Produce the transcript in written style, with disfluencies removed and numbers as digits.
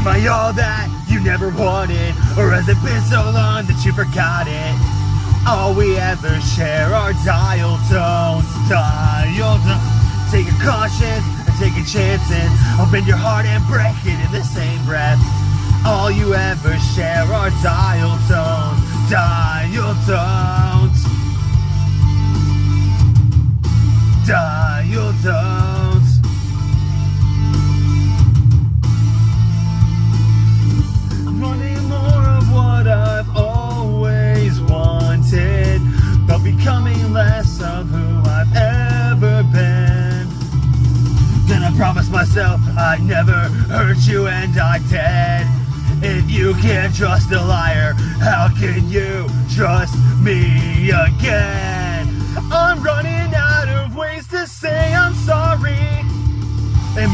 Am I all that you never wanted? Or has it been so long that you forgot it? All we ever share are dial tones, dial tones. Taking cautions and taking chances. Open your heart and break it in the same breath. All you ever share are dial tones, dial tones, dial tones. I'm wanting more of what I've always wanted, but becoming less of who I've ever been. Then I promised myself I'd never hurt you, and I did. If you can't trust a liar, how can you trust me again? I'm running out of ways to say I'm sorry.